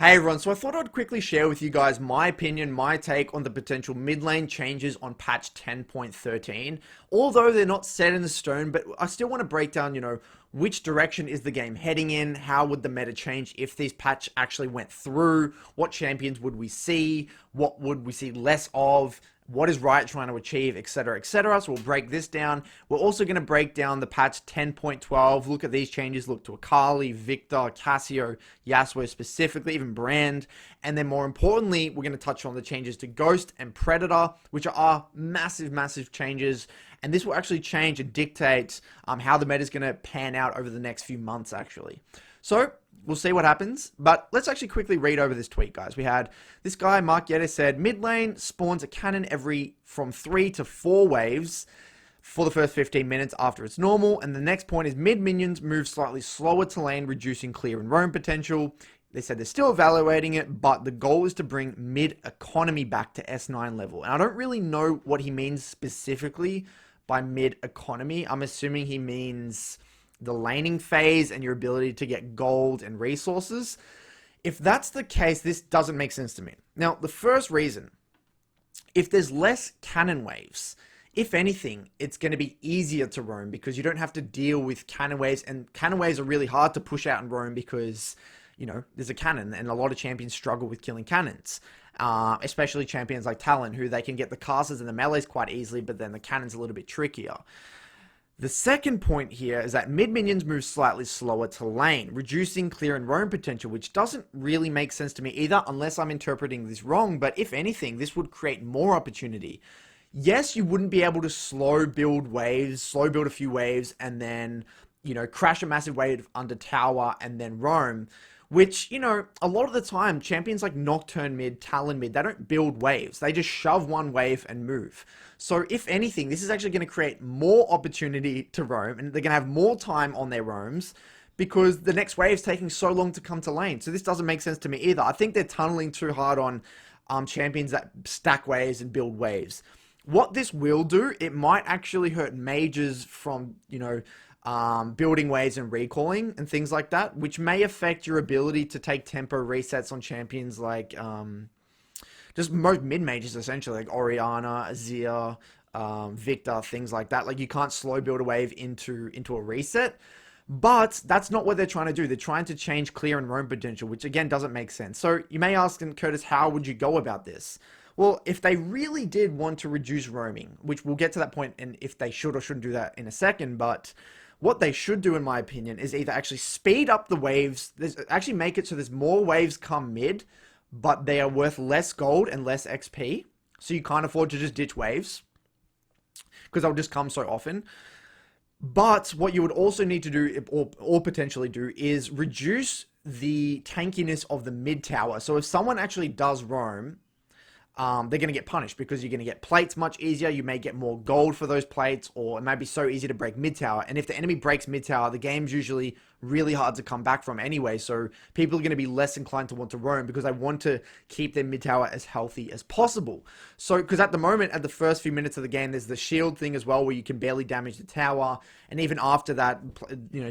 Hey everyone, so I thought I'd quickly share with you guys my opinion, my take on the potential mid lane changes on patch 10.13. Although they're not set in the stone, but I still want to break down, which direction is the game heading in, how would the meta change if this patch actually went through, what champions would we see, what would we see less of, what is Riot trying to achieve, etc., etc. So we'll break this down. We're also going to break down the patch 10.12, look at these changes, look to Akali, Victor, Cassio, Yasuo specifically, even Brand. And then more importantly, we're going to touch on the changes to Ghost and Predator, which are massive, massive changes. And this will actually change and dictate how the meta is going to pan out over the next few months, actually. So we'll see what happens, but let's actually quickly read over this tweet, guys. We had this guy, Mark Yetta, said, mid lane spawns a cannon from 3 to 4 waves for the first 15 minutes after it's normal, and the next point is mid minions move slightly slower to lane, reducing clear and roam potential. They said they're still evaluating it, but the goal is to bring mid economy back to S9 level. And I don't really know what he means specifically by mid economy. I'm assuming he means the laning phase and your ability to get gold and resources. If that's the case, this doesn't make sense to me. Now, the first reason, if there's less cannon waves, if anything, it's going to be easier to roam because you don't have to deal with cannon waves, and cannon waves are really hard to push out and roam because, there's a cannon and a lot of champions struggle with killing cannons. Especially champions like Talon, who they can get the casters and the melees quite easily, but then the cannon's a little bit trickier. The second point here is that mid minions move slightly slower to lane, reducing clear and roam potential, which doesn't really make sense to me either, unless I'm interpreting this wrong. But if anything, this would create more opportunity. Yes, you wouldn't be able to slow build a few waves, and then, crash a massive wave under tower and then roam. Which, a lot of the time, champions like Nocturne mid, Talon mid, they don't build waves. They just shove one wave and move. So, if anything, this is actually going to create more opportunity to roam, and they're going to have more time on their roams because the next wave is taking so long to come to lane. So, this doesn't make sense to me either. I think they're tunneling too hard on champions that stack waves and build waves. What this will do, it might actually hurt mages from, building waves and recalling and things like that, which may affect your ability to take tempo resets on champions like just most mid mages, essentially, like Orianna, Azir, Victor, things like that. Like, you can't slow build a wave into a reset. But that's not what they're trying to do. They're trying to change clear and roam potential, which again doesn't make sense. So you may ask, Curtis, how would you go about this? Well, if they really did want to reduce roaming, which we'll get to that point, and if they should or shouldn't do that in a second, but what they should do, in my opinion, is either actually speed up the waves, actually make it so there's more waves come mid, but they are worth less gold and less XP, so you can't afford to just ditch waves, because they'll just come so often. But what you would also need to do, or potentially do, is reduce the tankiness of the mid tower. So if someone actually does roam, they're going to get punished because you're going to get plates much easier. You may get more gold for those plates, or it may be so easy to break mid tower. And if the enemy breaks mid tower, the game's usually really hard to come back from anyway. So people are going to be less inclined to want to roam because they want to keep their mid tower as healthy as possible. So, because at the moment, at the first few minutes of the game, there's the shield thing as well, where you can barely damage the tower. And even after that,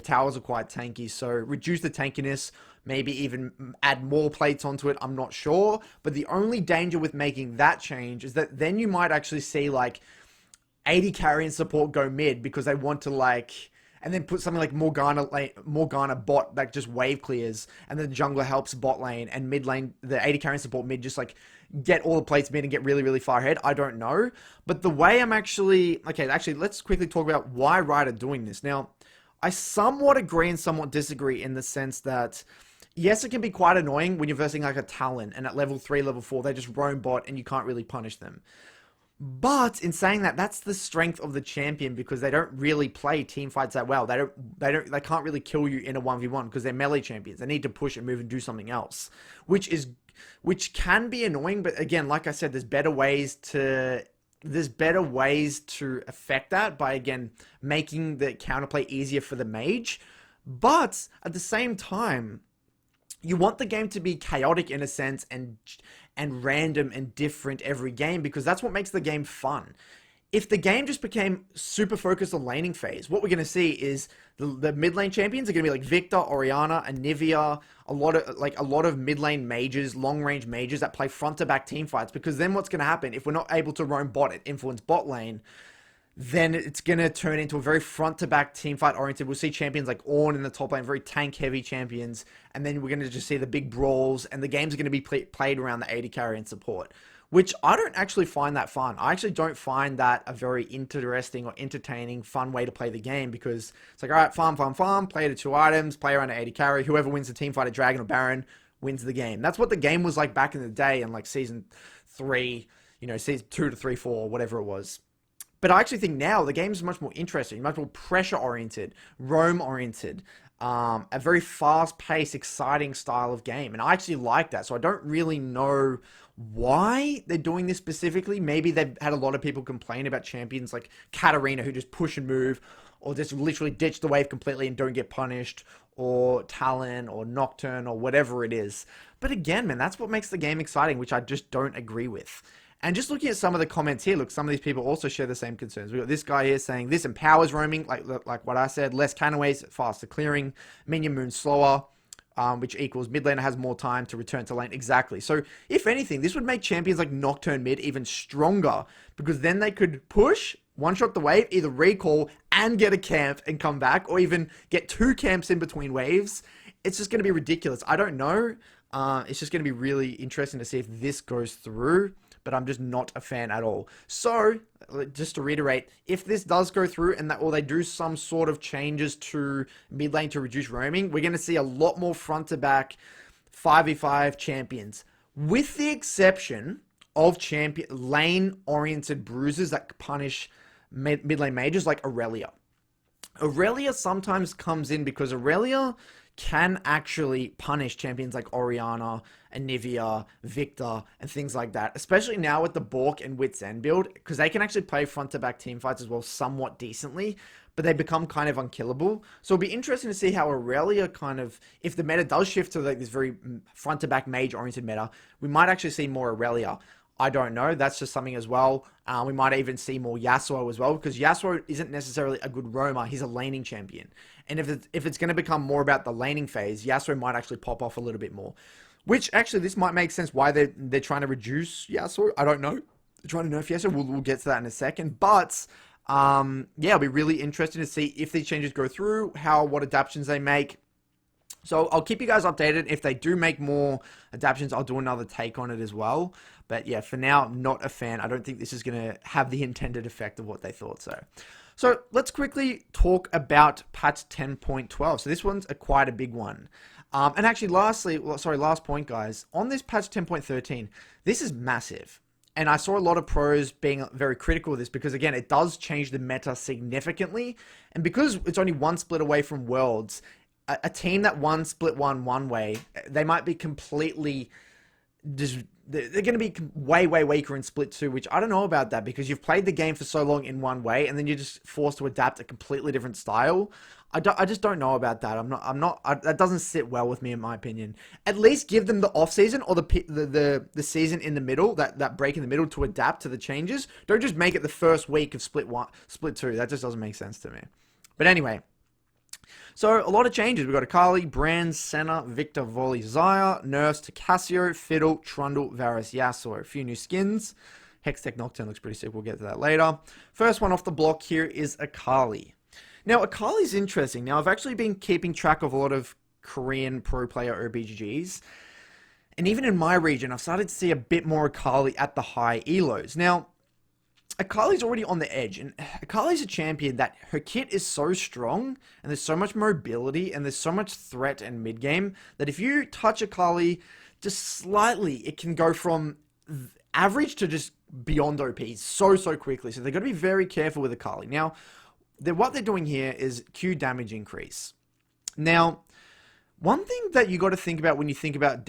towers are quite tanky. So reduce the tankiness. Maybe even add more plates onto it, I'm not sure. But the only danger with making that change is that then you might actually see like 80 carry and support go mid because they want to and then put something like Morgana bot that just wave clears, and the jungler helps bot lane, and mid lane, the 80 carry and support mid just get all the plates mid and get really, really far ahead. I don't know. But the way I'm actually, let's quickly talk about why Riot are doing this. Now, I somewhat agree and somewhat disagree in the sense that, yes, it can be quite annoying when you're versing like a Talon, and at level 3, level 4, they just roam bot and you can't really punish them. But in saying that, that's the strength of the champion because they don't really play team fights that well. They can't really kill you in a 1v1 because they're melee champions. They need to push and move and do something else, which can be annoying. But again, like I said, there's better ways to affect that by, again, making the counterplay easier for the mage. But at the same time, you want the game to be chaotic in a sense and random and different every game because that's what makes the game fun. if the game just became super focused on laning phase, what we're going to see is the mid lane champions are going to be like Victor, Orianna, Anivia, a lot of mid lane mages, long range mages that play front to back team fights. Because then what's going to happen if we're not able to roam bot and influence bot lane? Then it's going to turn into a very front-to-back teamfight oriented. We'll see champions like Ornn in the top lane, very tank-heavy champions, and then we're going to just see the big brawls, and the game's going to be played around the AD carry and support, which I don't actually find that fun. I actually don't find that a very interesting or entertaining, fun way to play the game, because it's like, all right, farm, play the 2 items, play around the AD carry, whoever wins the teamfight at Dragon or Baron wins the game. That's what the game was like back in the day in like Season 3, Season 2 to 3, 4, whatever it was. But I actually think now the game is much more interesting, much more pressure-oriented, roam-oriented, a very fast-paced, exciting style of game. And I actually like that. So I don't really know why they're doing this specifically. Maybe they've had a lot of people complain about champions like Katarina who just push and move, or just literally ditch the wave completely and don't get punished, or Talon, or Nocturne, or whatever it is. But again, man, that's what makes the game exciting, which I just don't agree with. And just looking at some of the comments here, look, some of these people also share the same concerns. We've got this guy here saying this empowers roaming, like what I said, less canaways, faster clearing, minion moves slower, which equals mid laner has more time to return to lane. Exactly. So if anything, this would make champions like Nocturne mid even stronger, because then they could push, one-shot the wave, either recall and get a camp and come back, or even get 2 camps in between waves. It's just going to be ridiculous. I don't know. It's just going to be really interesting to see if this goes through. But I'm just not a fan at all. So, just to reiterate, if this does go through or they do some sort of changes to mid lane to reduce roaming, we're going to see a lot more front to back 5v5 champions, with the exception of lane oriented bruisers that punish mid lane mages like Aurelia. Aurelia sometimes comes in because Aurelia can actually punish champions like Orianna, Anivia, Victor, and things like that. Especially now with the Bork and Wit's End build, because they can actually play front-to-back teamfights as well somewhat decently, but they become kind of unkillable. So it'll be interesting to see how Aurelia if the meta does shift to like this very front-to-back mage-oriented meta, we might actually see more Aurelia. I don't know. That's just something as well. We might even see more Yasuo as well, because Yasuo isn't necessarily a good roamer. He's a laning champion. And if it's going to become more about the laning phase, Yasuo might actually pop off a little bit more. Which, actually, this might make sense why they're trying to reduce Yasuo. I don't know. They're trying to nerf Yasuo. We'll get to that in a second. But, yeah, it'll be really interesting to see if these changes go through, what adaptations they make. So I'll keep you guys updated. If they do make more adaptations, I'll do another take on it as well. But yeah, for now, not a fan. I don't think this is going to have the intended effect of what they thought so. So let's quickly talk about patch 10.12. So this one's quite a big one. And actually, last point, guys. On this patch 10.13, this is massive. And I saw a lot of pros being very critical of this because, again, it does change the meta significantly. And because it's only one split away from Worlds, a team that split one way, they might be completely just, they're going to be way weaker in split 2, which I don't know about that, because you've played the game for so long in one way and then you're just forced to adapt a completely different style. I just don't know about that. That doesn't sit well with me, in my opinion. At least give them the off season or the season in the middle, that break in the middle, to adapt to the changes. Don't just make it the first week of split 2. That just doesn't make sense to me. But anyway, so a lot of changes. We've got Akali, Brand, Senna, Victor, Volley, Xayah, Nerfs to Cassio, Fiddle, Trundle, Varus, Yasuo. A few new skins. Hextech Nocturne looks pretty sick. We'll get to that later. First one off the block here is Akali. Now, Akali's interesting. Now, I've actually been keeping track of a lot of Korean pro player OBGGs. And even in my region, I've started to see a bit more Akali at the high elos. Now, Akali's already on the edge, and Akali's a champion that her kit is so strong, and there's so much mobility, and there's so much threat and mid-game, that if you touch Akali just slightly, it can go from average to just beyond OP so quickly. So they've got to be very careful with Akali. Now, what they're doing here is Q damage increase. Now, one thing that you got to think about when you think about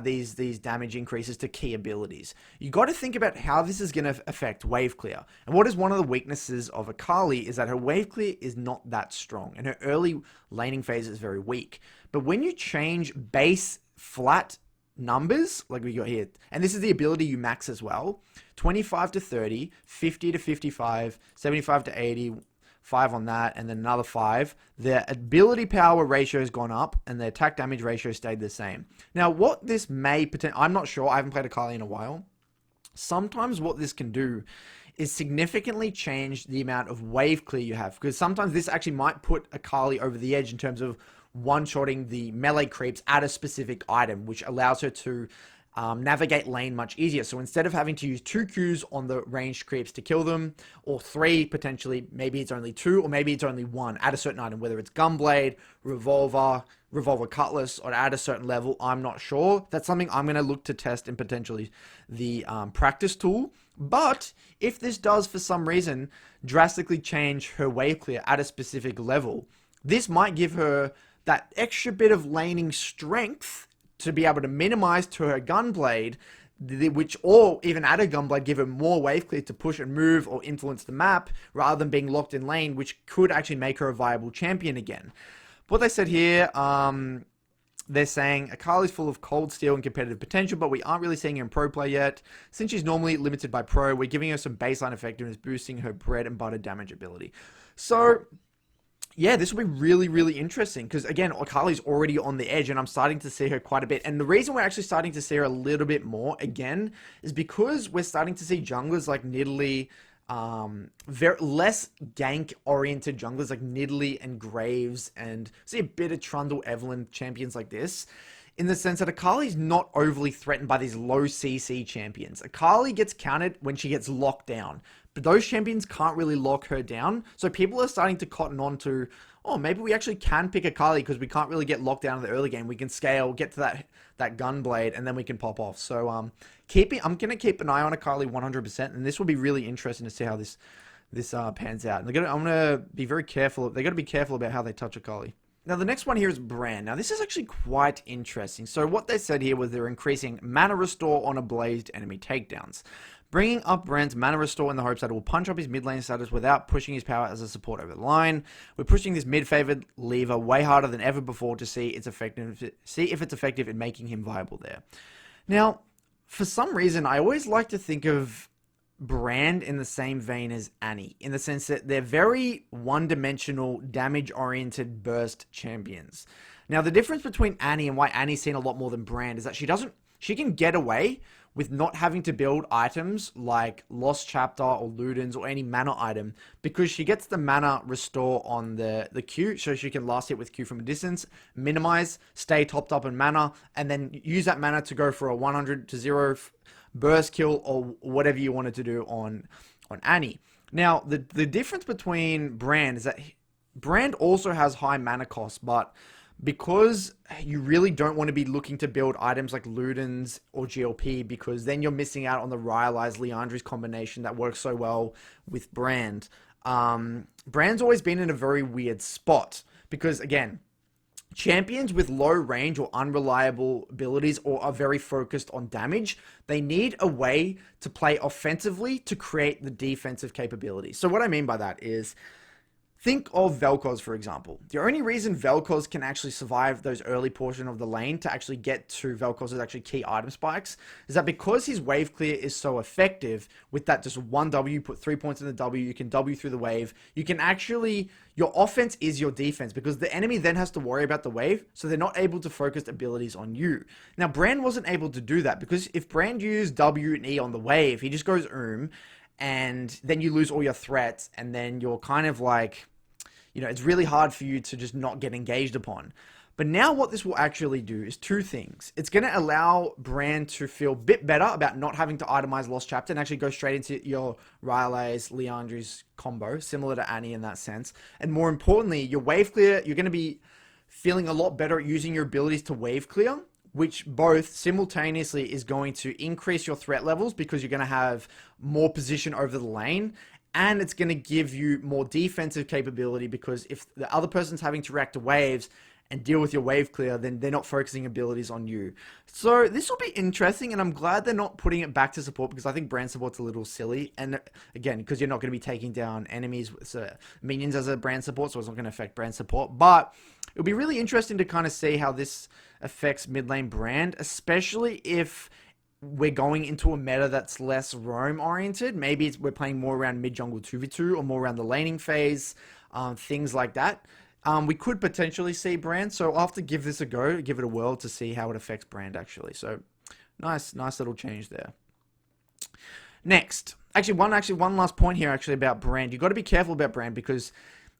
these damage increases to key abilities. You got to think about how this is going to affect wave clear. And what is one of the weaknesses of Akali is that her wave clear is not that strong, and her early laning phase is very weak. But when you change base flat numbers, like we got here, and this is the ability you max as well, 25 to 30, 50 to 55, 75 to 80, 5 on that, and then another 5. Their ability power ratio has gone up, and their attack damage ratio stayed the same. Now, what this may potentially, I'm not sure, I haven't played Akali in a while. Sometimes what this can do is significantly change the amount of wave clear you have, because sometimes this actually might put Akali over the edge in terms of one-shotting the melee creeps at a specific item, which allows her to navigate lane much easier. So instead of having to use 2 Qs on the ranged creeps to kill them, or 3 potentially, maybe it's only 2, or maybe it's only 1 at a certain item, whether it's Gunblade, Revolver Cutlass, or at a certain level, I'm not sure. That's something I'm going to look to test in potentially the practice tool. But if this does, for some reason, drastically change her wave clear at a specific level, this might give her that extra bit of laning strength to be able to minimize to her Gunblade, which, or even add a Gunblade, give her more wave clear to push and move or influence the map rather than being locked in lane, which could actually make her a viable champion again. What they said here, they're saying Akali's full of cold steel and competitive potential, but we aren't really seeing her in pro play yet. Since she's normally limited by pro, we're giving her some baseline effectiveness, boosting her bread and butter damage ability. So yeah, this will be really, really interesting because, again, Akali's already on the edge and I'm starting to see her quite a bit. And the reason we're actually starting to see her a little bit more, again, is because we're starting to see junglers like Nidalee, very less gank-oriented junglers like Nidalee and Graves, and see a bit of Trundle, Evelynn, champions like this, in the sense that Akali's not overly threatened by these low CC champions. Akali gets countered when she gets locked down, but those champions can't really lock her down. So people are starting to cotton on to, oh, maybe we actually can pick Akali because we can't really get locked down in the early game. We can scale, get to that Gunblade, and then we can pop off. So I'm going to keep an eye on Akali 100%, and this will be really interesting to see how this pans out. And I'm going to be very careful. They got to be careful about how they touch Akali. Now, the next one here is Brand. Now, this is actually quite interesting. So what they said here was they're increasing mana restore on ablazed enemy takedowns, bringing up Brand's mana restore in the hopes that it will punch up his mid lane status without pushing his power as a support over the line. We're pushing this mid-favored lever way harder than ever before to see if it's effective in making him viable there. Now, for some reason, I always like to think of Brand in the same vein as Annie, in the sense that they're very one-dimensional, damage-oriented burst champions. Now, the difference between Annie and why Annie's seen a lot more than Brand is that she can get away with not having to build items like Lost Chapter or Ludens or any mana item, because she gets the mana restore on the Q, so she can last hit with Q from a distance, minimize, stay topped up in mana, and then use that mana to go for a 100 to 0 burst kill or whatever you wanted to do on Annie. Now, the difference between Brand is that Brand also has high mana cost, but because you really don't want to be looking to build items like Ludens or GLP, because then you're missing out on the Rylai's Liandry's combination that works so well with Brand. Brand's always been in a very weird spot because, again, champions with low range or unreliable abilities or are very focused on damage, they need a way to play offensively to create the defensive capability. So what I mean by that is, think of Vel'Koz, for example. The only reason Vel'Koz can actually survive those early portion of the lane to actually get to Vel'Koz's actually key item spikes is that because his wave clear is so effective with that just one W, put 3 points in the W, you can W through the wave. You can actually, your offense is your defense because the enemy then has to worry about the wave, so they're not able to focus abilities on you. Now, Brand wasn't able to do that because if Brand used W and E on the wave, he just goes and then you lose all your threats, and then you're kind of like, you know, it's really hard for you to just not get engaged upon. But now what this will actually do is 2 things. It's going to allow Brand to feel a bit better about not having to itemize Lost Chapter and actually go straight into your Rylai's, Liandry's combo, similar to Annie in that sense. And more importantly, your wave clear, you're going to be feeling a lot better at using your abilities to wave clear, which both simultaneously is going to increase your threat levels because you're going to have more position over the lane. And it's going to give you more defensive capability because if the other person's having to react to waves and deal with your wave clear, then they're not focusing abilities on you. So this will be interesting, and I'm glad they're not putting it back to support, because I think brand support's a little silly. And again, because you're not going to be taking down enemies with minions as a brand support, so it's not going to affect brand support. But it'll be really interesting to kind of see how this affects mid lane brand, especially if we're going into a meta that's less roam oriented. Maybe we're playing more around mid jungle 2v2 or more around the laning phase, things like that. We could potentially see brand, so I'll have to give this a go, give it a whirl to see how it affects brand actually. So nice little change there. Next, one last point here actually about brand. You've got to be careful about brand, because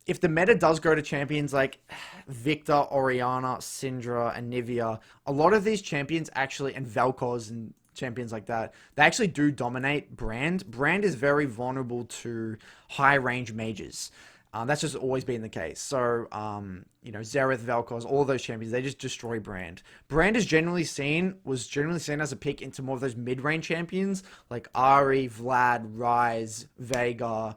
if the meta does go to champions like Victor, Orianna, Syndra, and Nivea, a lot of these champions actually, and Vel'Koz and champions like that, they actually do dominate brand. Brand is very vulnerable to high range mages. That's just always been the case. So, you know, Xerath, Vel'Koz, all those champions, they just destroy brand. Brand was generally seen as a pick into more of those mid-range champions like Ahri, Vlad, Ryze, Veigar.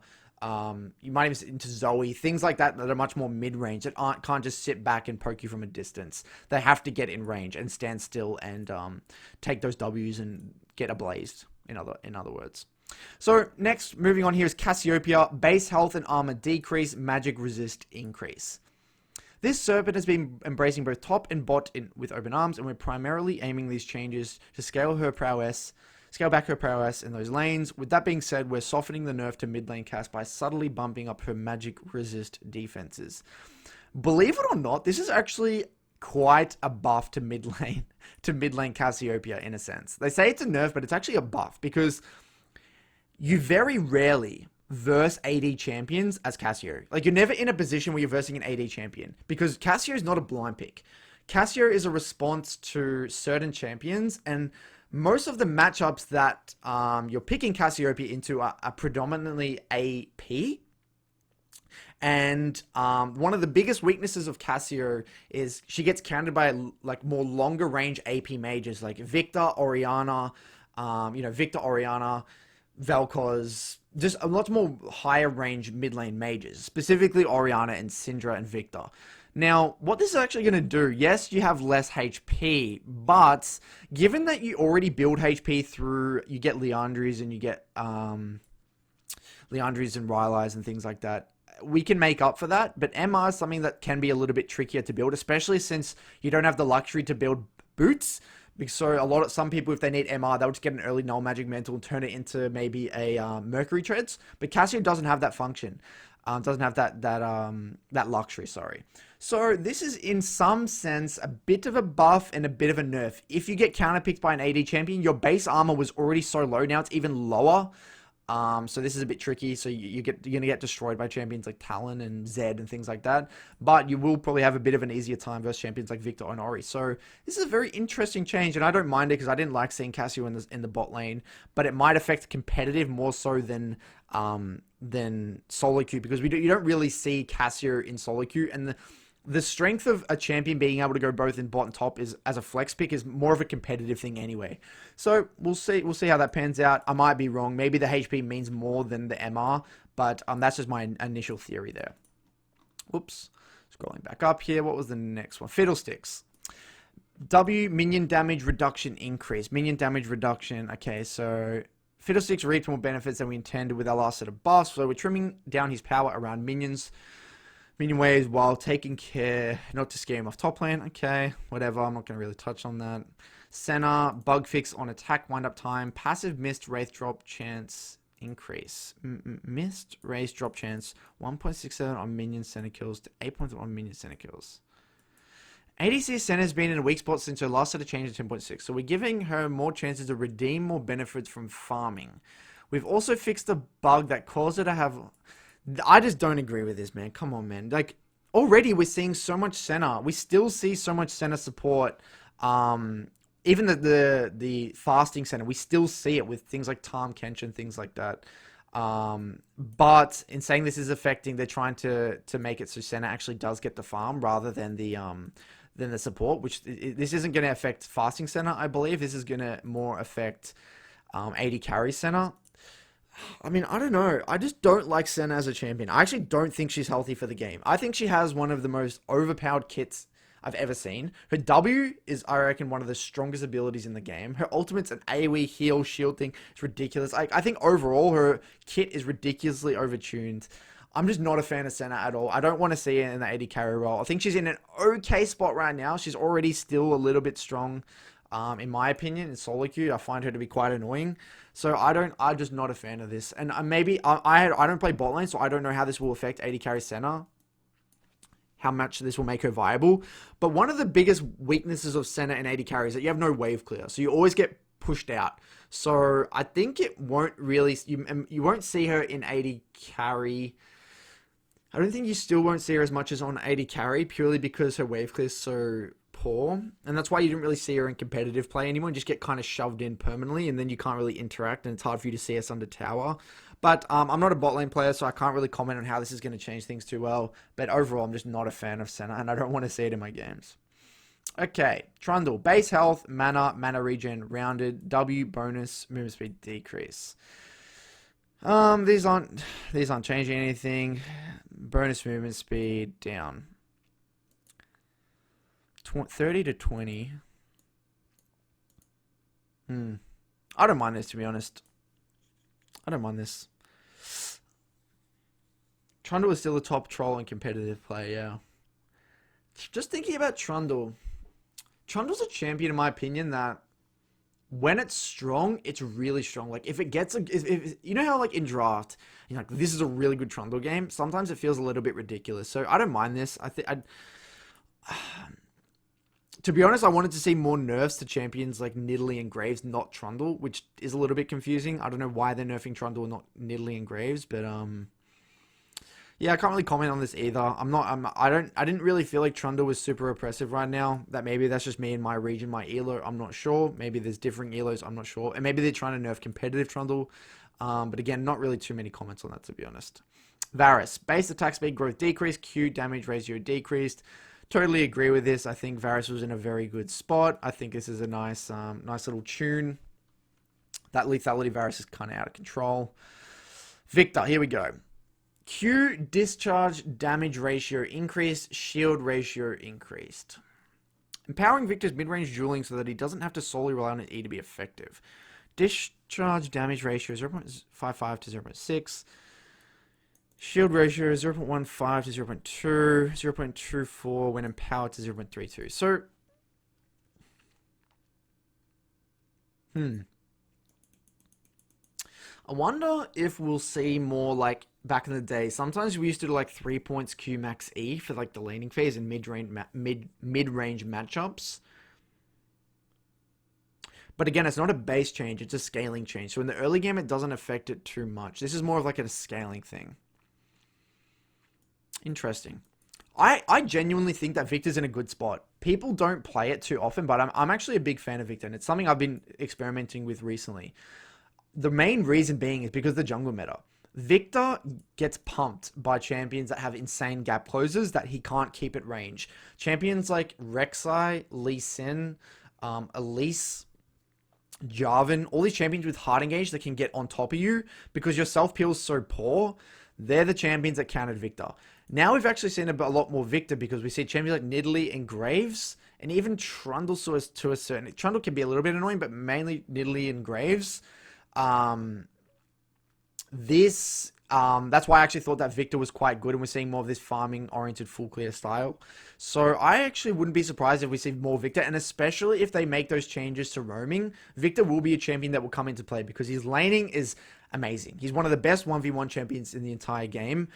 You might even into Zoe, things like that are much more mid-range, that can't just sit back and poke you from a distance. They have to get in range and stand still and take those W's and get ablazed, in other words. So next, moving on here, is Cassiopeia. Base health and armor decrease, magic resist increase. This Serpent has been embracing both top and bot with open arms, and we're primarily aiming these changes to scale back her prowess in those lanes. With that being said, we're softening the nerf to mid lane Cass by subtly bumping up her magic resist defenses. Believe it or not, this is actually quite a buff to mid lane Cassiopeia in a sense. They say it's a nerf, but it's actually a buff, because you very rarely verse AD champions as Cassio. Like, you're never in a position where you're versing an AD champion, because Cassio is not a blind pick. Cassio is a response to certain champions, and most of the matchups that you're picking Cassiopeia into are predominantly AP. And one of the biggest weaknesses of Cassio is she gets countered by like more longer range AP mages like Victor, Orianna, Vel'Koz, just a lot more higher range mid lane mages, specifically Orianna and Syndra and Victor. Now, what this is actually going to do, yes, you have less HP, but given that you already build HP through, you get Liandry's and you get Liandry's and Rylai's and things like that, we can make up for that. But MR is something that can be a little bit trickier to build, especially since you don't have the luxury to build boots. So some people, if they need MR, they'll just get an early null magic mantle and turn it into maybe a Mercury treads. But Cassio doesn't have that function. Doesn't have that luxury, sorry. So this is in some sense a bit of a buff and a bit of a nerf. If you get counterpicked by an AD champion, your base armor was already so low, now it's even lower. So this is a bit tricky. So you're gonna get destroyed by champions like Talon and Zed and things like that. But you will probably have a bit of an easier time versus champions like Victor and Ori. So this is a very interesting change, and I don't mind it because I didn't like seeing Cassio in the bot lane. But it might affect competitive more so than solo queue, because you don't really see Cassio in solo queue, and the strength of a champion being able to go both in bot and top is, as a flex pick, is more of a competitive thing anyway. So we'll see how that pans out. I might be wrong. Maybe the HP means more than the MR, but that's just my initial theory there. Whoops. Scrolling back up here. What was the next one? Fiddlesticks. W, minion damage reduction increase. Minion damage reduction. Okay, so Fiddlesticks reaped more benefits than we intended with our last set of buffs, so we're trimming down his power around minion waves while taking care not to scare him off top lane. Okay, whatever. I'm not going to really touch on that. Senna, bug fix on attack wind-up time. Passive missed wraith drop chance increase. Missed wraith drop chance 1.67 on minion center kills to 8.1 on minion center kills. ADC Senna has been in a weak spot since her last set of changes 10.6, so we're giving her more chances to redeem more benefits from farming. We've also fixed a bug that caused her to have... I just don't agree with this, man. Come on, man. Like, already we're seeing so much Senna. We still see so much Senna support. Even the fasting Senna, we still see it with things like Tahm Kench and things like that. But in saying this is affecting, they're trying to make it so Senna actually does get the farm rather than the support, which this isn't going to affect fasting Senna, I believe. This is going to more affect AD carry Senna. I mean, I don't know. I just don't like Senna as a champion. I actually don't think she's healthy for the game. I think she has one of the most overpowered kits. I've ever seen. Her W is, I reckon, one of the strongest abilities in the game. Her ultimate's an AoE heal shield thing. It's ridiculous. I think overall her kit is ridiculously overtuned. I'm just not a fan of Senna at all. I don't want to see her in the AD carry role. I think she's in an okay spot right now. She's already still a little bit strong, in my opinion, in solo queue. I find her to be quite annoying. So I'm just not a fan of this. And maybe, I don't play bot lane, so I don't know how this will affect AD carry Senna. How much this will make her viable. But one of the biggest weaknesses of Senna and AD carry is that you have no wave clear. So you always get pushed out. So I think it won't really, you won't see her in AD carry. I don't think you still won't see her as much as on AD carry, purely because her wave clear is so poor. And that's why you didn't really see her in competitive play anymore. You just get kind of shoved in permanently, and then you can't really interact, and it's hard for you to see us under tower. But I'm not a bot lane player, so I can't really comment on how this is going to change things too well. But overall, I'm just not a fan of Senna, and I don't want to see it in my games. Okay, Trundle. Base health, mana regen, rounded, W bonus, movement speed decrease. These aren't changing anything. Bonus movement speed down. 30 to 20. I don't mind this, to be honest. I don't mind this. Trundle is still a top troll in competitive play, yeah. Just thinking about Trundle. Trundle's a champion, in my opinion, that when it's strong, it's really strong. Like, if it gets if you know how, like, in draft, you're like, this is a really good Trundle game. Sometimes it feels a little bit ridiculous. So I don't mind this. To be honest, I wanted to see more nerfs to champions like Nidalee and Graves, not Trundle, which is a little bit confusing. I don't know why they're nerfing Trundle and not Nidalee and Graves, but yeah, I can't really comment on this either. I didn't really feel like Trundle was super oppressive right now. That maybe that's just me in my region, my elo. I'm not sure. Maybe there's different elos. I'm not sure. And maybe they're trying to nerf competitive Trundle. But again, not really too many comments on that, to be honest. Varus, base attack speed growth decreased. Q damage ratio decreased. Totally agree with this. I think Varus was in a very good spot. I think this is a nice little tune. That lethality Varus is kind of out of control. Victor, here we go. Q discharge damage ratio increased, shield ratio increased. Empowering Victor's mid-range dueling so that he doesn't have to solely rely on an E to be effective. Discharge damage ratio 0.55 to 0.6. Shield ratio 0.15 to 0.2, 0.24 when empowered to 0.32. So, I wonder if we'll see more like back in the day. Sometimes we used to do like 3 points Q max E for like the laning phase and mid-range matchups. But again, it's not a base change, it's a scaling change. So in the early game, it doesn't affect it too much. This is more of like a scaling thing. Interesting. I genuinely think that Victor's in a good spot. People don't play it too often, but I'm actually a big fan of Victor, and it's something I've been experimenting with recently. The main reason being is because of the jungle meta. Victor gets pumped by champions that have insane gap closers that he can't keep at range. Champions like Rek'Sai, Lee Sin, Elise, Jarvan, all these champions with hard engage that can get on top of you because your self-peel is so poor, they're the champions that countered Victor. Now we've actually seen a lot more Victor because we see champions like Nidalee and Graves, and even Trundle to a certain... Trundle can be a little bit annoying, but mainly Nidalee and Graves. That's why I actually thought that Victor was quite good, and we're seeing more of this farming-oriented full clear style. So I actually wouldn't be surprised if we see more Victor, and especially if they make those changes to roaming, Victor will be a champion that will come into play because his laning is amazing. He's one of the best 1v1 champions in the entire game.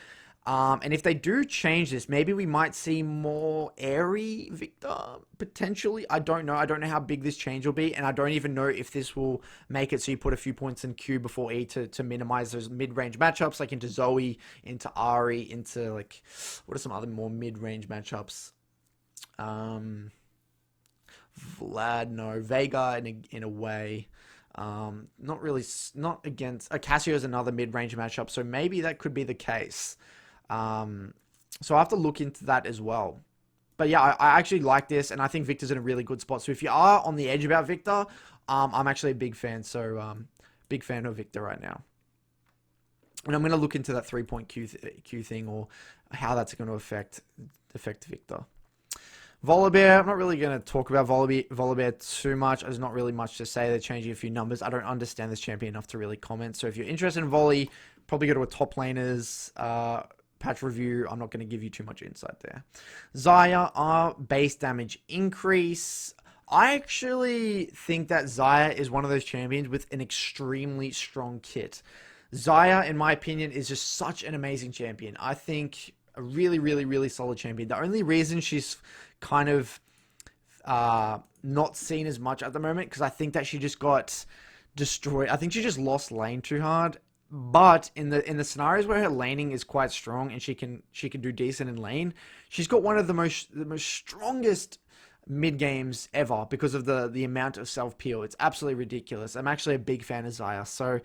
And if they do change this, maybe we might see more airy Victor, potentially. I don't know. I don't know how big this change will be, and I don't even know if this will make it so you put a few points in Q before E to minimize those mid-range matchups, like into Zoe, into Ari, into, like, what are some other more mid-range matchups? Vlad, no. Vega in a way. Not really, not against... Cassio is another mid-range matchup, so maybe that could be the case. So I have to look into that as well. But yeah, I actually like this, and I think Victor's in a really good spot. So if you are on the edge about Victor, I'm actually a big fan. So big fan of Victor right now. And I'm going to look into that 3-point Q thing, or how that's going to affect Victor. Volibear, I'm not really going to talk about Volibear too much. There's not really much to say. They're changing a few numbers. I don't understand this champion enough to really comment. So if you're interested in Volley, probably go to a top laners patch review. I'm not going to give you too much insight there. Xayah, base damage increase. I actually think that Xayah is one of those champions with an extremely strong kit. Xayah, in my opinion, is just such an amazing champion. I think a really, really, really solid champion. The only reason she's kind of not seen as much at the moment, because I think that she just got destroyed. I think she just lost lane too hard. But in the scenarios where her laning is quite strong and she can do decent in lane, she's got one of the most strongest mid games ever because of the amount of self peel. It's absolutely ridiculous. I'm actually a big fan of Xayah, so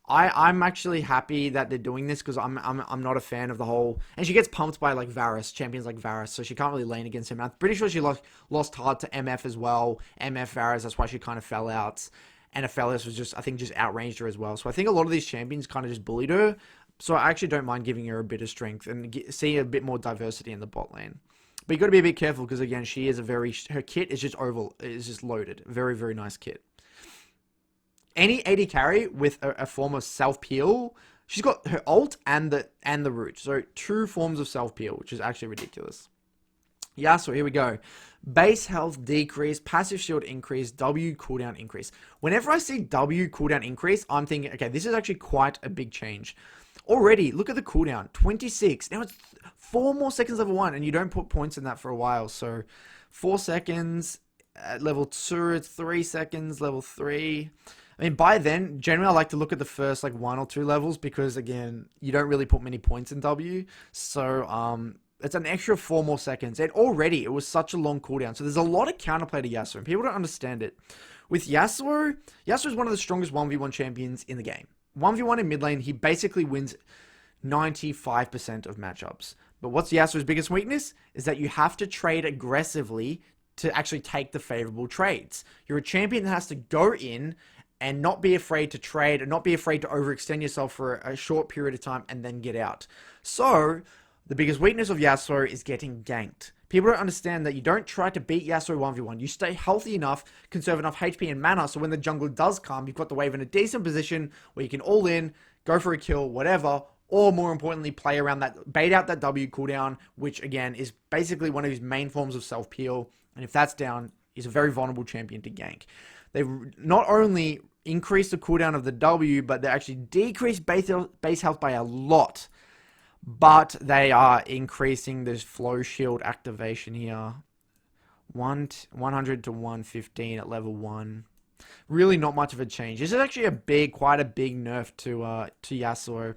I'm actually happy that they're doing this because I'm not a fan of the whole. And she gets pumped by like Varus, champions like Varus, so she can't really lane against him. I'm pretty sure she lost hard to MF as well. MF Varus, that's why she kind of fell out. And Aphelios was just, I think, just outranged her as well. So I think a lot of these champions kind of just bullied her. So I actually don't mind giving her a bit of strength and see a bit more diversity in the bot lane. But you got to be a bit careful because again, she is her kit is just loaded. Very, very nice kit. Any AD carry with a form of self-peel, she's got her ult and the root. So 2 forms of self-peel, which is actually ridiculous. Yeah, so here we go. Base health decrease, passive shield increase, W cooldown increase. Whenever I see W cooldown increase, I'm thinking, okay, this is actually quite a big change. Already, look at the cooldown, 26. Now it's 4 more seconds level 1, and you don't put points in that for a while. So 4 seconds at level 2, it's 3 seconds, level 3. I mean, by then, generally I like to look at the first like 1 or 2 levels because again, you don't really put many points in W. So it's an extra 4 more seconds. And already it was such a long cooldown. So there's a lot of counterplay to Yasuo, and people don't understand it. With Yasuo is one of the strongest 1v1 champions in the game. 1v1 in mid lane, he basically wins 95% of matchups. But what's Yasuo's biggest weakness? Is that you have to trade aggressively to actually take the favorable trades. You're a champion that has to go in and not be afraid to trade and not be afraid to overextend yourself for a short period of time and then get out. So the biggest weakness of Yasuo is getting ganked. People don't understand that you don't try to beat Yasuo 1v1. You stay healthy enough, conserve enough HP and mana, so when the jungle does come, you've got the wave in a decent position where you can all in, go for a kill, whatever, or more importantly, play around that, bait out that W cooldown, which again is basically one of his main forms of self-peel. And if that's down, he's a very vulnerable champion to gank. They not only increase the cooldown of the W, but they actually decrease base health by a lot. But they are increasing this flow shield activation here. 100 to 115 at level 1. Really not much of a change. This is actually quite a big nerf to Yasuo.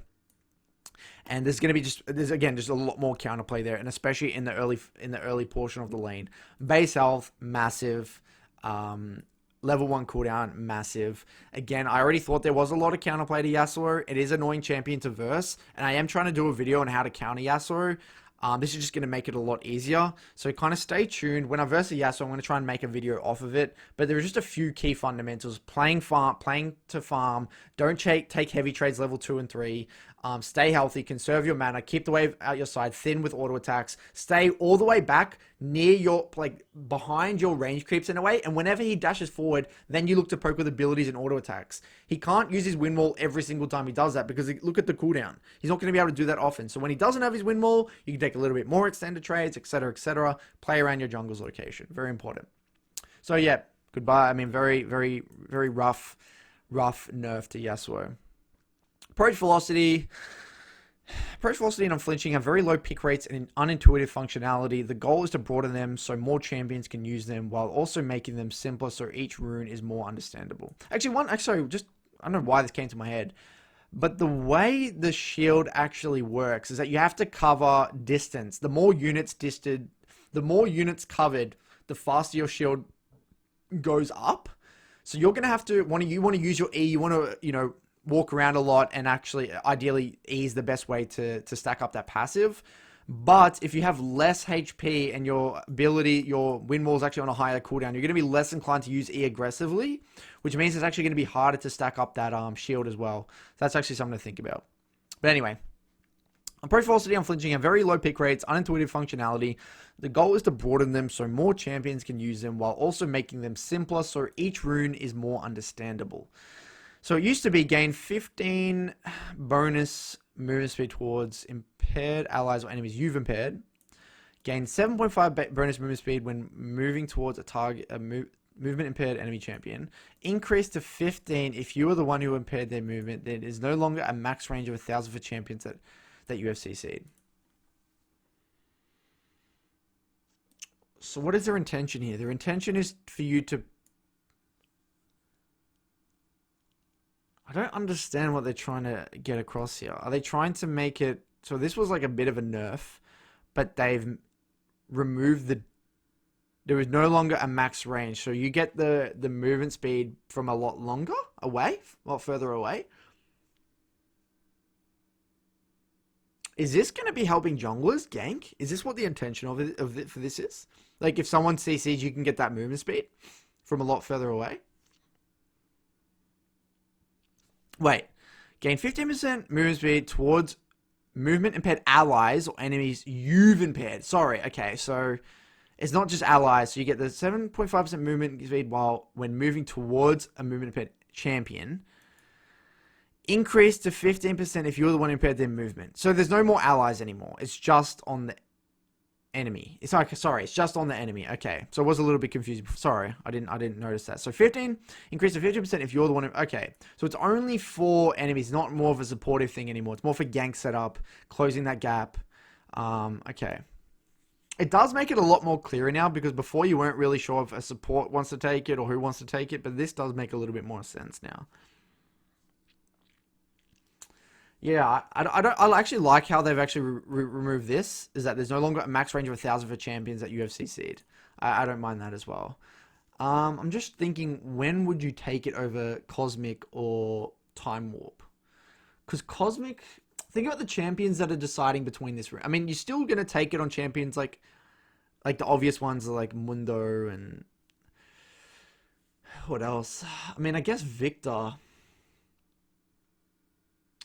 And there's going to be just a lot more counterplay there, and especially in the early portion of the lane. Base health, massive. Level 1 cooldown, massive. Again, I already thought there was a lot of counterplay to Yasuo. It is an annoying champion to verse, and I am trying to do a video on how to counter Yasuo. This is just going to make it a lot easier. So kind of stay tuned. When I verse a Yasuo, I'm going to try and make a video off of it. But there are just a few key fundamentals. Playing to farm. Don't take heavy trades level 2 and 3. Stay healthy, conserve your mana, keep the wave out your side, thin with auto attacks, stay all the way back near behind your range creeps in a way, and whenever he dashes forward, then you look to poke with abilities and auto attacks. He can't use his wind wall every single time he does that because look at the cooldown. He's not going to be able to do that often. So when he doesn't have his wind wall, you can take a little bit more extended trades, etc., etc. Play around your jungle's location. Very important. So yeah, goodbye. I mean, very, very, very rough nerf to Yasuo. Approach velocity and unflinching have very low pick rates and unintuitive functionality. The goal is to broaden them so more champions can use them while also making them simpler so each rune is more understandable. I don't know why this came to my head, but the way the shield actually works is that you have to cover distance. The more units covered, the faster your shield goes up. So you're going to have to, you want to use your E, you want to, walk around a lot, and actually ideally E is the best way to stack up that passive. But if you have less HP and your wind wall is actually on a higher cooldown, you're going to be less inclined to use E aggressively, which means it's actually going to be harder to stack up that shield as well. So that's actually something to think about. But anyway, On Pro Velocity, Unflinching have very low pick rates, unintuitive functionality. The goal is to broaden them so more champions can use them while also making them simpler so each rune is more understandable. So it used to be gain 15 bonus movement speed towards impaired allies or enemies you've impaired. Gain 7.5 bonus movement speed when moving towards a target, movement impaired enemy champion. Increase to 15 if you are the one who impaired their movement. There is no longer a max range of 1,000 for champions that you have CC'd. So what is their intention here? Their intention is for you to... I don't understand what they're trying to get across here. Are they trying to make it... So this was like a bit of a nerf, but they've removed the... There is no longer a max range. So you get the movement speed from a lot longer away, a lot further away. Is this going to be helping junglers gank? Is this what the intention of it for this is? Like if someone CCs, you can get that movement speed from a lot further away. Wait, gain 15% movement speed towards movement impaired allies or enemies you've impaired. Sorry, okay, so it's not just allies. So you get the 7.5% movement speed when moving towards a movement impaired champion. Increase to 15% if you're the one who impaired their movement. So there's no more allies anymore. It's just on the enemy. It's like, sorry, it's just on the enemy. Okay, so I was a little bit confused. Sorry, I didn't notice that. So 15, increase to 50% if you're the one who, okay. So it's only for enemies, not more of a supportive thing anymore. It's more for gank setup, closing that gap. Okay. It does make it a lot more clearer now because before you weren't really sure if a support wants to take it or who wants to take it, but this does make a little bit more sense now. Yeah, I actually like how they've actually removed this, is that there's no longer a max range of 1,000 for champions that you have CC'd. I don't mind that as well. I'm just thinking, when would you take it over Cosmic or Time Warp? Because Cosmic, think about the champions that are deciding between this. I mean, you're still going to take it on champions like the obvious ones are like Mundo and... What else? I mean, I guess Victor...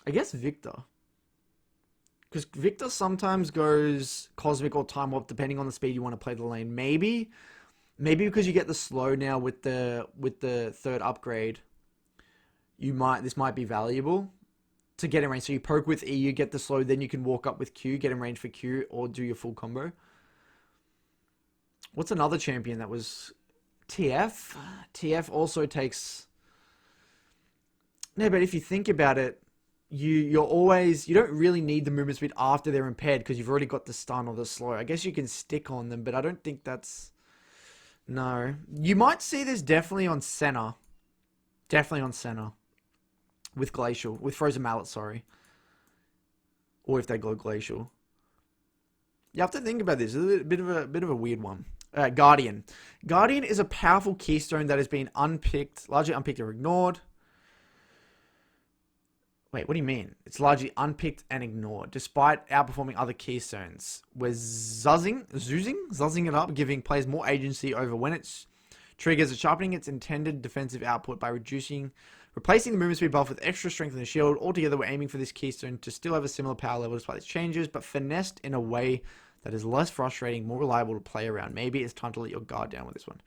Because Victor sometimes goes Cosmic or Time Warp depending on the speed you want to play the lane. Maybe because you get the slow now with the third upgrade, this might be valuable to get in range. So you poke with E, you get the slow, then you can walk up with Q, get in range for Q, or do your full combo. What's another champion that was TF? TF also takes... No, but if you think about it, you don't really need the movement speed after they're impaired because you've already got the stun or the slow. I guess you can stick on them, but I don't think that's... No. You might see this definitely on Senna. Definitely on Senna. With Glacial. With Frozen Mallet, sorry. Or if they go Glacial. You have to think about this. It's a bit of a weird one. Guardian. Guardian is a powerful keystone that has been unpicked, largely unpicked or ignored. Wait, what do you mean? It's largely unpicked and ignored, despite outperforming other keystones. We're zuzzing it up, giving players more agency over when it triggers, and sharpening its intended defensive output by replacing the movement speed buff with extra strength in the shield. Altogether, we're aiming for this keystone to still have a similar power level despite its changes, but finessed in a way that is less frustrating, more reliable to play around. Maybe it's time to let your guard down with this one.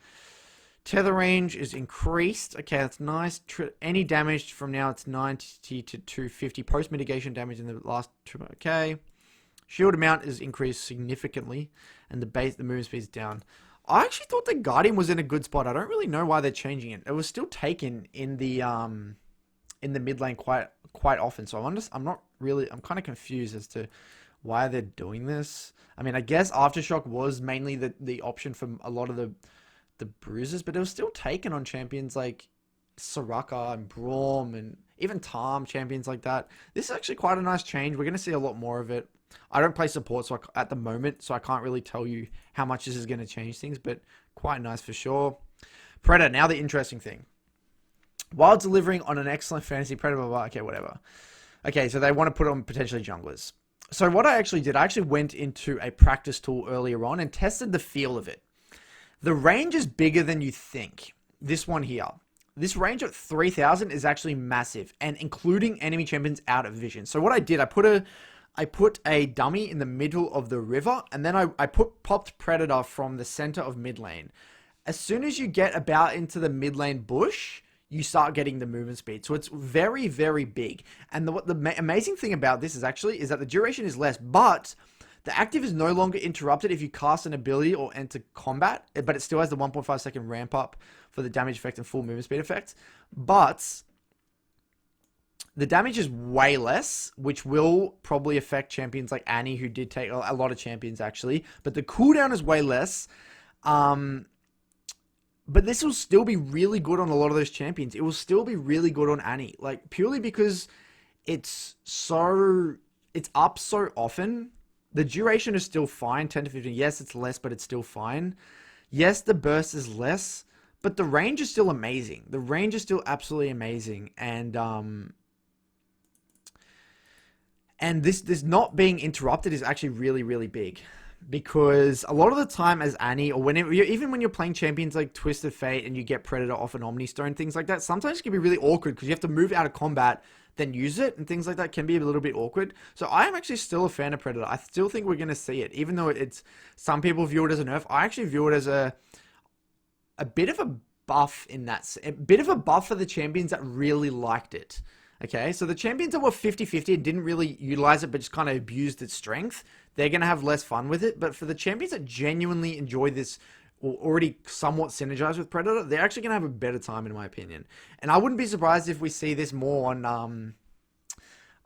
Tether range is increased. Okay, that's nice. Any damage from now, it's 90 to 250. Post mitigation damage in the last two. Okay. Shield amount is increased significantly, and the movement speed is down. I actually thought the Guardian was in a good spot. I don't really know why they're changing it. It was still taken in the mid lane quite often. So I'm kind of confused as to why they're doing this. I mean, I guess Aftershock was mainly the option for a lot of the bruises, but it was still taken on champions like Soraka and Braum and even Tarm, champions like that. This is actually quite a nice change. We're going to see a lot more of it. I don't play support at the moment, so I can't really tell you how much this is going to change things, but quite nice for sure. Predator, now the interesting thing. While delivering on an excellent fantasy Predator, okay, whatever. Okay, so they want to put on potentially junglers. So what I actually did, I actually went into a practice tool earlier on and tested the feel of it. The range is bigger than you think. This one here. This range at 3,000 is actually massive, and including enemy champions out of vision. So what I did, I put I put a dummy in the middle of the river, and then I popped Predator from the center of mid lane. As soon as you get about into the mid lane bush, you start getting the movement speed. So it's very, very big. And the amazing thing about this is that the duration is less, but the active is no longer interrupted if you cast an ability or enter combat, but it still has the 1.5 second ramp up for the damage effect and full movement speed effect. But the damage is way less, which will probably affect champions like Annie, who did take a lot of champions actually. But the cooldown is way less. But this will still be really good on a lot of those champions. It will still be really good on Annie, like purely because it's up so often. The duration is still fine, 10 to 15. Yes, it's less, but it's still fine. Yes, the burst is less, but the range is still amazing. The range is still absolutely amazing, and this not being interrupted is actually really, really big. Because a lot of the time as Annie, or whenever even when you're playing champions like Twisted Fate and you get Predator off an Omni Stone, things like that, sometimes it can be really awkward because you have to move out of combat, then use it, and things like that can be a little bit awkward. So I am actually still a fan of Predator. I still think we're going to see it, even though it's some people view it as a nerf. I actually view it as a bit of a buff a bit of a buff for the champions that really liked it. Okay, so the champions that were 50-50 and didn't really utilize it but just kind of abused its strength, they're going to have less fun with it. But for the champions that genuinely enjoy this or already somewhat synergize with Predator, they're actually going to have a better time, in my opinion. And I wouldn't be surprised if we see this more on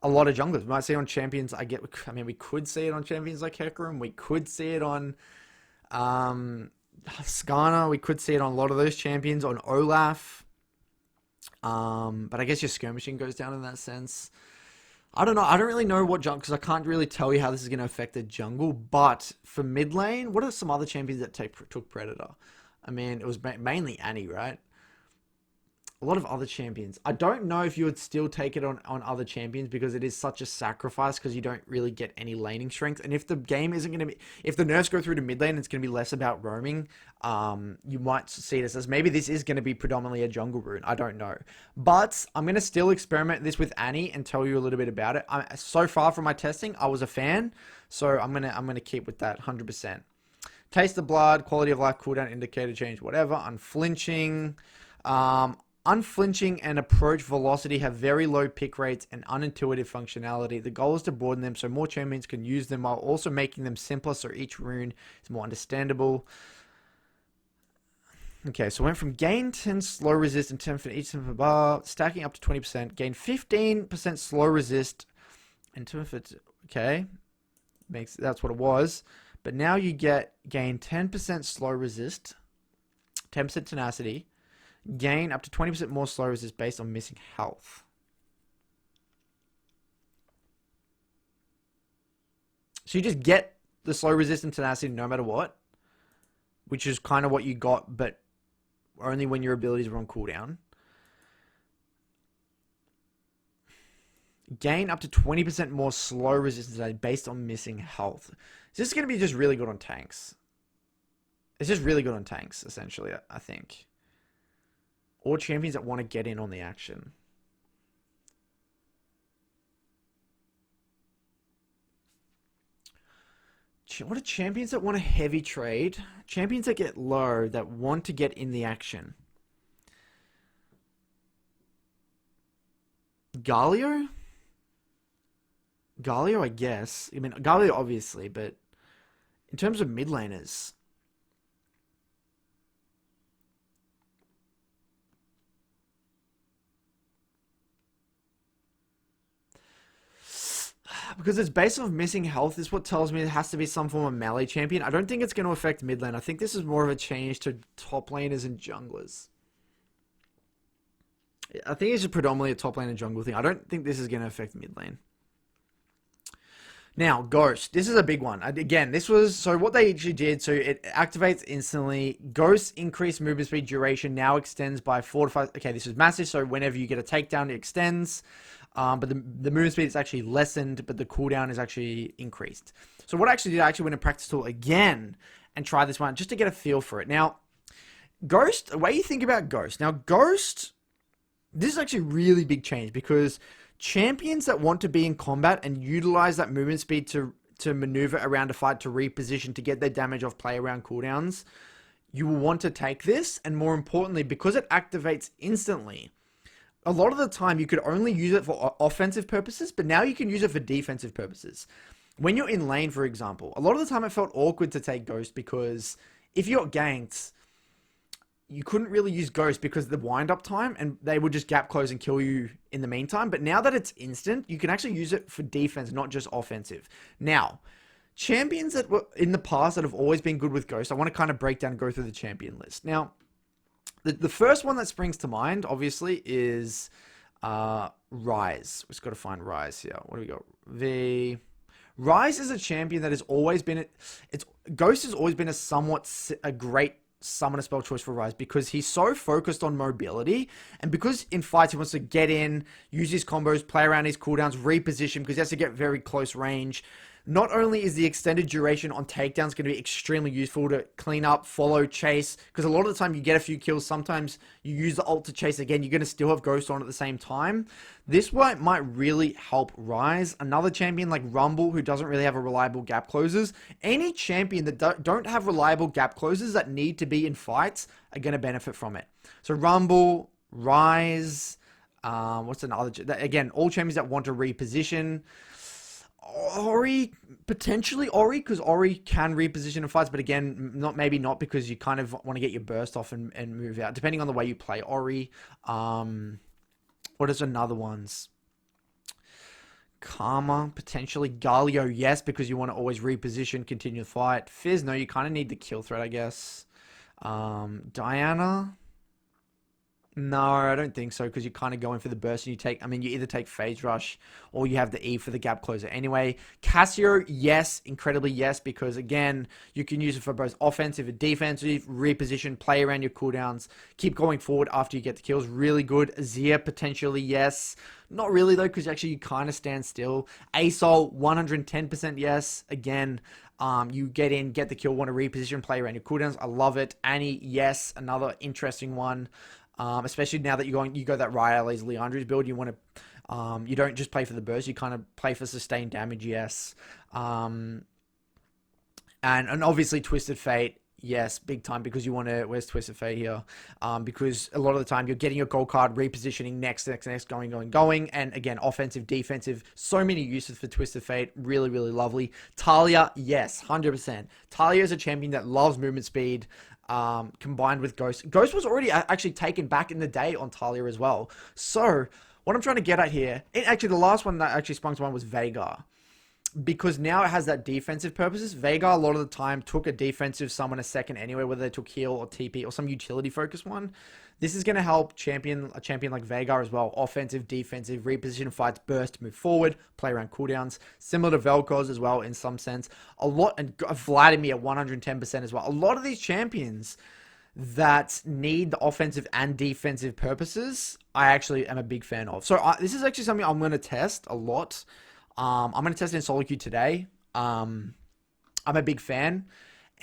a lot of junglers. We might see it on champions. We could see it on champions like Hecarim. We could see it on Skarner. We could see it on a lot of those champions, on Olaf. But I guess your skirmishing goes down in that sense. I don't know. I don't really know what jungle, because I can't really tell you how this is going to affect the jungle. But for mid lane, what are some other champions that took Predator? I mean, it was mainly Annie, right? A lot of other champions. I don't know if you would still take it on other champions because it is such a sacrifice because you don't really get any laning strength. And if the game isn't going to be... If the nerfs go through to mid lane, it's going to be less about roaming. You might see this as maybe this is going to be predominantly a jungle rune. I don't know. But I'm going to still experiment this with Annie and tell you a little bit about it. So far from my testing, I was a fan. So I'm gonna keep with that 100%. Taste of blood, quality of life, cooldown, indicator change, whatever. Unflinching. Unflinching and approach velocity have very low pick rates and unintuitive functionality. The goal is to broaden them so more champions can use them while also making them simpler so each rune is more understandable. Okay, so went from gain 10 slow resist and 10 for each bar, stacking up to 20%, gain 15% slow resist and 10 for... Okay, that's what it was. But now you gain 10% slow resist, 10% tenacity, gain up to 20% more slow resist based on missing health. So you just get the slow resist and tenacity no matter what, which is kind of what you got, but only when your abilities were on cooldown. Gain up to 20% more slow resistance based on missing health. This is going to be just really good on tanks. It's just really good on tanks, essentially, I think. Or champions that want to get in on the action. What are champions that want a heavy trade? Champions that get low, that want to get in the action. Galio? Galio, I guess. I mean, Galio, obviously, but in terms of mid laners... Because it's based off missing health is what tells me it has to be some form of melee champion. I don't think it's going to affect mid lane. I think this is more of a change to top laners and junglers. I think it's just predominantly a top lane and jungle thing. I don't think this is going to affect mid lane. Now, Ghost. This is a big one. Again, this was... So what they actually did, so it activates instantly. Ghost increased movement speed duration now extends by 4 to 5... Okay, this is massive. So whenever you get a takedown, it extends. But the movement speed is actually lessened, but the cooldown is actually increased. So what I actually did, I actually went and practice tool again and tried this one just to get a feel for it. Now, Ghost, the way you think about Ghost. Now, Ghost, this is actually a really big change because champions that want to be in combat and utilize that movement speed to maneuver around a fight, to reposition, to get their damage off play around cooldowns, you will want to take this. And more importantly, because it activates instantly, a lot of the time you could only use it for offensive purposes, but now you can use it for defensive purposes. When you're in lane, for example, a lot of the time it felt awkward to take Ghost because if you got ganked, you couldn't really use Ghost because of the wind-up time, and they would just gap close and kill you in the meantime. But now that it's instant, you can actually use it for defense, not just offensive. Now, champions that were in the past that have always been good with Ghost, I want to kind of break down and go through the champion list. Now, the first one that springs to mind, obviously, is Ryze. We've just got to find Ryze here. What do we got? Ryze is a champion that has always been... Ghost has always been a great summoner spell choice for Ryze because he's so focused on mobility, and because in fights he wants to get in, use his combos, play around his cooldowns, reposition because he has to get very close range. Not only is the extended duration on takedowns going to be extremely useful to clean up, follow, chase, because a lot of the time you get a few kills, sometimes you use the ult to chase again, you're going to still have Ghost on at the same time. This might really help Ryze. Another champion like Rumble, who doesn't really have a reliable gap closers. Any champion that don't have reliable gap closers that need to be in fights are going to benefit from it. So Rumble, Ryze, what's another? Again, all champions that want to reposition. Ori, potentially Ori, because Ori can reposition in fights, but again, maybe not because you kind of want to get your burst off and move out, depending on the way you play Ori. What is another ones? Karma, potentially. Galio, yes, because you want to always reposition, continue the fight. Fizz, no, you kind of need the kill threat, I guess. Diana... No, I don't think so, because you're kind of going for the burst and you either take Phase Rush or you have the E for the gap closer. Anyway, Cassio, yes, incredibly yes, because again, you can use it for both offensive and defensive, reposition, play around your cooldowns, keep going forward after you get the kills. Really good. Azir, potentially yes. Not really though, because actually you kind of stand still. Asol, 110% yes. Again, you get in, get the kill, want to reposition, play around your cooldowns. I love it. Annie, yes, another interesting one. Especially now that you go that Rylai's Leandre's build, you want to, you don't just play for the burst, you kind of play for sustained damage, yes. And obviously Twisted Fate, yes, big time, because you want to, where's Twisted Fate here? Because a lot of the time you're getting your gold card, repositioning next, going, and again, offensive, defensive, so many uses for Twisted Fate, really, really lovely. Talia, yes, 100%. Talia is a champion that loves movement speed, combined with Ghost. Ghost was already actually taken back in the day on Talia as well. So, what I'm trying to get at here, actually the last one that actually sprung to mind was Veigar. Because now it has that defensive purposes. Veigar a lot of the time took a defensive summon a second anyway, whether they took heal or TP or some utility focused one. This is going to help a champion like Veigar as well. Offensive, defensive, reposition fights, burst, move forward, play around cooldowns. Similar to Vel'Koz as well in some sense. And Vladimir 110% as well. A lot of these champions that need the offensive and defensive purposes, I actually am a big fan of. So this is actually something I'm going to test a lot. I'm going to test it in solo queue today. I'm a big fan.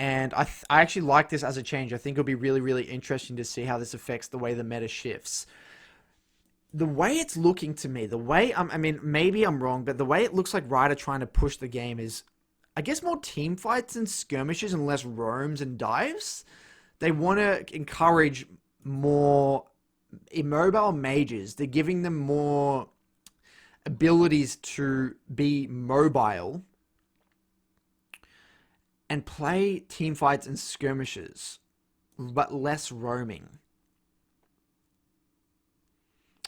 And I actually like this as a change. I think it'll be really, really interesting to see how this affects the way the meta shifts. The way it's looking to me, I mean, maybe I'm wrong, but the way it looks like Riot are trying to push the game is, I guess, more team fights and skirmishes and less roams and dives. They want to encourage more immobile mages. They're giving them more abilities to be mobile and play team fights and skirmishes, but less roaming.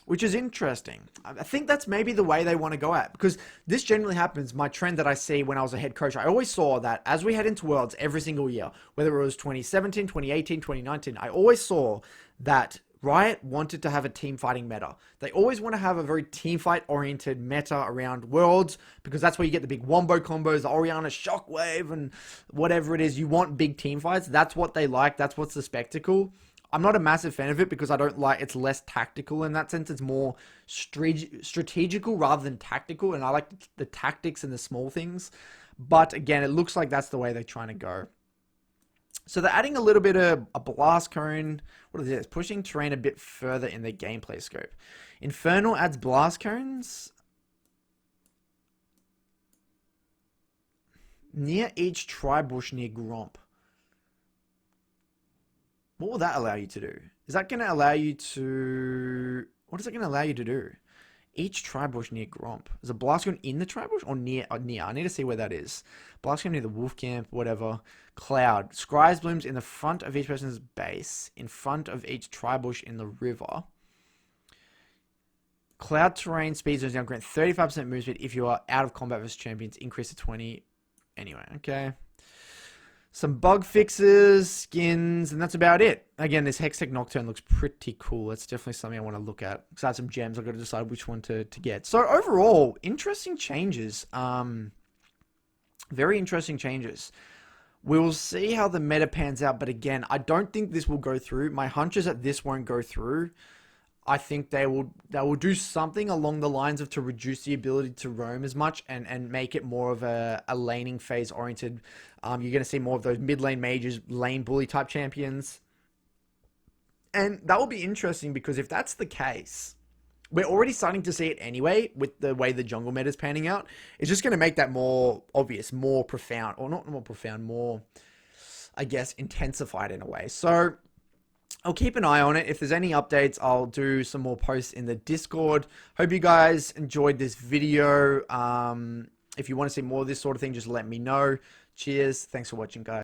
Which is interesting. I think that's maybe the way they want to go at, because this generally happens. My trend that I see when I was a head coach, I always saw that as we head into Worlds every single year, whether it was 2017, 2018, 2019, I always saw that Riot wanted to have a team fighting meta. They always want to have a very team fight oriented meta around Worlds, because that's where you get the big wombo combos, the Orianna Shockwave and whatever it is. You want big team fights. That's what they like. That's what's the spectacle. I'm not a massive fan of it because I don't like, it's less tactical in that sense. It's more strategical rather than tactical. And I like the tactics and the small things. But again, it looks like that's the way they're trying to go. So they're adding a little bit of a blast cone. What is this? Pushing terrain a bit further in the gameplay scope. Infernal adds blast cones. Near each tri-bush near Gromp. What will that allow you to do? Is that going to allow you to... What is it going to allow you to do? Each tri-bush near Gromp. Is a blast gun in the tri-bush or near? Near. I need to see where that is. Blast gun near the wolf camp, whatever. Cloud. Scries blooms in the front of each person's base, in front of each tri-bush in the river. Cloud terrain speed zones down, grant 35% move speed if you are out of combat versus champions. Increase to 20. Anyway, okay. Some bug fixes, skins, and that's about it. Again, this Hextech Nocturne looks pretty cool. That's definitely something I want to look at. Because I have some gems, I've got to decide which one to get. So overall, interesting changes. Very interesting changes. We will see how the meta pans out, but again, I don't think this will go through. My hunch is that this won't go through. I think they will do something along the lines of to reduce the ability to roam as much and make it more of a laning phase oriented. You're going to see more of those mid lane mages, lane bully type champions. And that will be interesting because if that's the case, we're already starting to see it anyway with the way the jungle meta is panning out. It's just going to make that more obvious, more profound, or not more profound, more, I guess, intensified in a way. So I'll keep an eye on it. If there's any updates, I'll do some more posts in the Discord. Hope you guys enjoyed this video. If you want to see more of this sort of thing, just let me know. Cheers. Thanks for watching, guys.